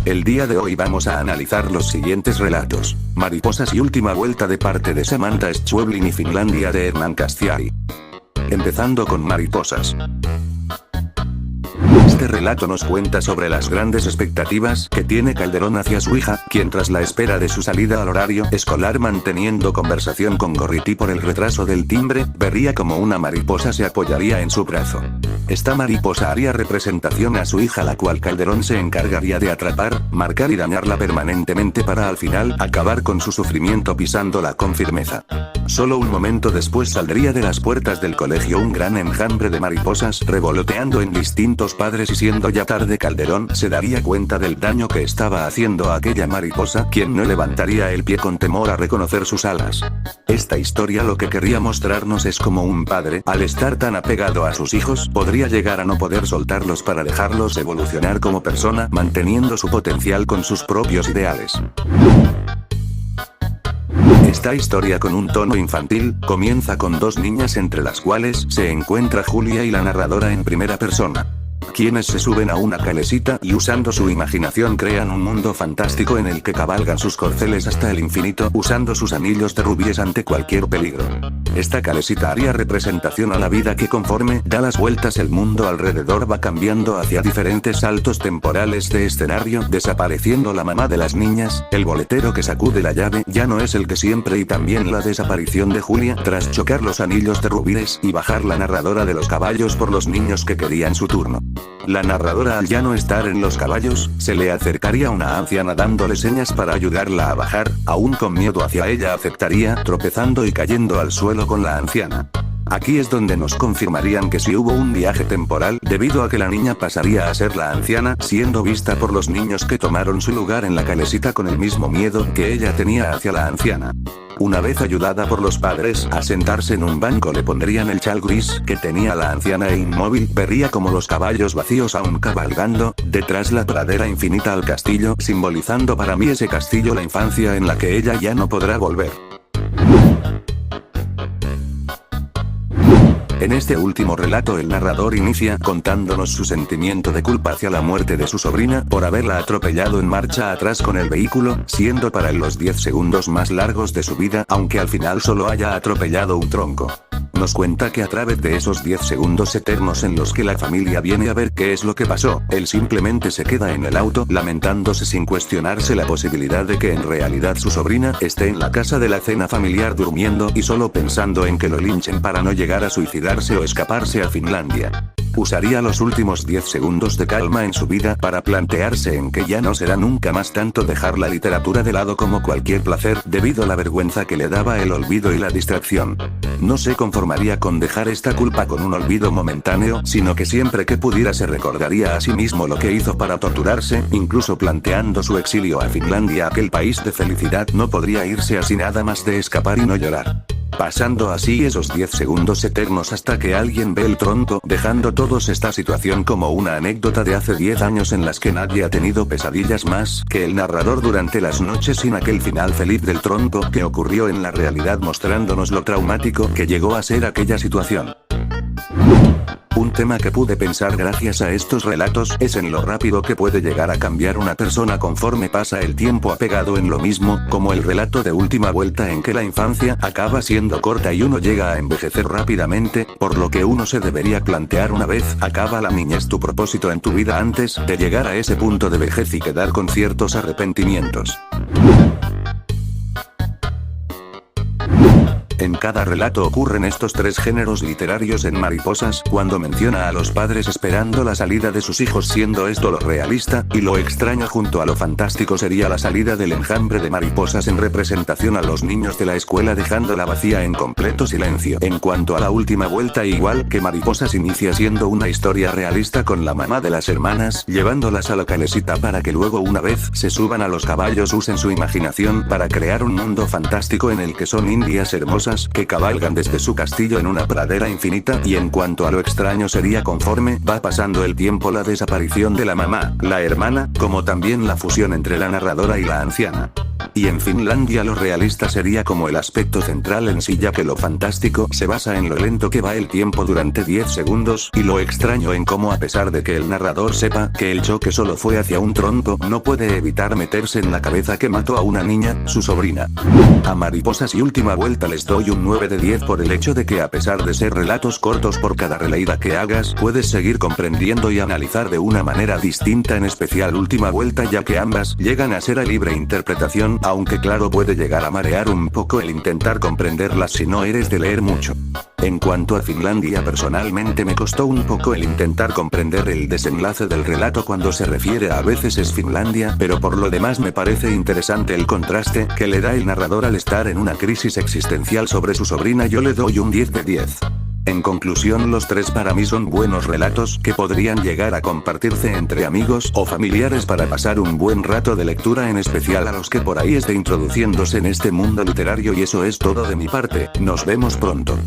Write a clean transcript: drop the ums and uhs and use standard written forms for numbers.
El día de hoy vamos a analizar los siguientes relatos. Mariposas y última vuelta de parte de Samantha Schweblin y Finlandia de Hernán Castiari. Empezando con Mariposas. Este relato nos cuenta sobre las grandes expectativas que tiene Calderón hacia su hija, quien tras la espera de su salida al horario escolar manteniendo conversación con Gorriti por el retraso del timbre, vería como una mariposa se apoyaría en su brazo. Esta mariposa haría representación a su hija, la cual Calderón se encargaría de atrapar, marcar y dañarla permanentemente para al final acabar con su sufrimiento pisándola con firmeza. Solo un momento después saldría de las puertas del colegio un gran enjambre de mariposas revoloteando en distintos padres y siendo ya tarde Calderón se daría cuenta del daño que estaba haciendo a aquella mariposa, quien no levantaría el pie con temor a reconocer sus alas. Esta historia lo que querría mostrarnos es como un padre, al estar tan apegado a sus hijos, podría llegar a no poder soltarlos para dejarlos evolucionar como persona, manteniendo su potencial con sus propios ideales. Esta historia con un tono infantil, comienza con dos niñas entre las cuales se encuentra Julia y la narradora en primera persona, quienes se suben a una calesita y usando su imaginación crean un mundo fantástico en el que cabalgan sus corceles hasta el infinito usando sus anillos de rubíes ante cualquier peligro. Esta calesita haría representación a la vida que conforme da las vueltas el mundo alrededor va cambiando hacia diferentes saltos temporales de escenario, desapareciendo la mamá de las niñas, el boletero que sacude la llave ya no es el que siempre y también la desaparición de Julia tras chocar los anillos de rubíes y bajar la narradora de los caballos por los niños que querían su turno. La narradora al ya no estar en los caballos, se le acercaría una anciana dándole señas para ayudarla a bajar, aún con miedo hacia ella aceptaría, tropezando y cayendo al suelo con la anciana. Aquí es donde nos confirmarían que si hubo un viaje temporal, debido a que la niña pasaría a ser la anciana, siendo vista por los niños que tomaron su lugar en la calesita con el mismo miedo que ella tenía hacia la anciana. Una vez ayudada por los padres a sentarse en un banco le pondrían el chal gris que tenía la anciana e inmóvil, vería como los caballos vacíos aún cabalgando, detrás la pradera infinita al castillo, simbolizando para mí ese castillo la infancia en la que ella ya no podrá volver. En este último relato el narrador inicia contándonos su sentimiento de culpa hacia la muerte de su sobrina por haberla atropellado en marcha atrás con el vehículo, siendo para él los 10 segundos más largos de su vida, aunque al final solo haya atropellado un tronco. Nos cuenta que a través de esos 10 segundos eternos en los que la familia viene a ver qué es lo que pasó, él simplemente se queda en el auto lamentándose sin cuestionarse la posibilidad de que en realidad su sobrina esté en la casa de la cena familiar durmiendo y solo pensando en que lo linchen para no llegar a suicidarse o escaparse a Finlandia. Usaría los últimos 10 segundos de calma en su vida para plantearse en que ya no será nunca más tanto dejar la literatura de lado como cualquier placer debido a la vergüenza que le daba el olvido y la distracción. No se conformaría con dejar esta culpa con un olvido momentáneo, sino que siempre que pudiera se recordaría a sí mismo lo que hizo para torturarse, incluso planteando su exilio a Finlandia, aquel país de felicidad. No podría irse así nada más de escapar y no llorar. Pasando así esos 10 segundos eternos hasta que alguien ve el tronco, dejando todos esta situación como una anécdota de hace 10 años en las que nadie ha tenido pesadillas más que el narrador durante las noches sin aquel final feliz del tronco que ocurrió en la realidad, mostrándonos lo traumático que llegó a ser aquella situación. Un tema que pude pensar gracias a estos relatos es en lo rápido que puede llegar a cambiar una persona conforme pasa el tiempo apegado en lo mismo, como el relato de última vuelta en que la infancia acaba siendo corta y uno llega a envejecer rápidamente, por lo que uno se debería plantear una vez acaba la niñez tu propósito en tu vida antes de llegar a ese punto de vejez y quedar con ciertos arrepentimientos. En cada relato ocurren estos tres géneros literarios en Mariposas, cuando menciona a los padres esperando la salida de sus hijos, siendo esto lo realista, y lo extraño junto a lo fantástico sería la salida del enjambre de mariposas en representación a los niños de la escuela dejándola vacía en completo silencio. En cuanto a la última vuelta, igual que Mariposas inicia siendo una historia realista con la mamá de las hermanas, llevándolas a la calesita para que luego una vez se suban a los caballos usen su imaginación para crear un mundo fantástico en el que son indias hermosas que cabalgan desde su castillo en una pradera infinita, y en cuanto a lo extraño sería conforme va pasando el tiempo la desaparición de la mamá, la hermana, como también la fusión entre la narradora y la anciana. Y en Finlandia lo realista sería como el aspecto central en sí, ya que lo fantástico se basa en lo lento que va el tiempo durante 10 segundos, y lo extraño en cómo, a pesar de que el narrador sepa que el choque solo fue hacia un tronco, no puede evitar meterse en la cabeza que mató a una niña, su sobrina. A Mariposas y Última Vuelta les doy un 9 de 10 por el hecho de que, a pesar de ser relatos cortos, por cada releída que hagas puedes seguir comprendiendo y analizar de una manera distinta, en especial Última Vuelta, ya que ambas llegan a ser a libre interpretación, aunque claro, puede llegar a marear un poco el intentar comprenderlas si no eres de leer mucho. En cuanto a Finlandia, personalmente me costó un poco el intentar comprender el desenlace del relato cuando se refiere a veces es Finlandia, pero por lo demás me parece interesante el contraste que le da el narrador al estar en una crisis existencial sobre su sobrina. Yo le doy un 10 de 10. En conclusión, los tres para mí son buenos relatos que podrían llegar a compartirse entre amigos o familiares para pasar un buen rato de lectura, en especial a los que por ahí estén introduciéndose en este mundo literario. Y eso es todo de mi parte, nos vemos pronto.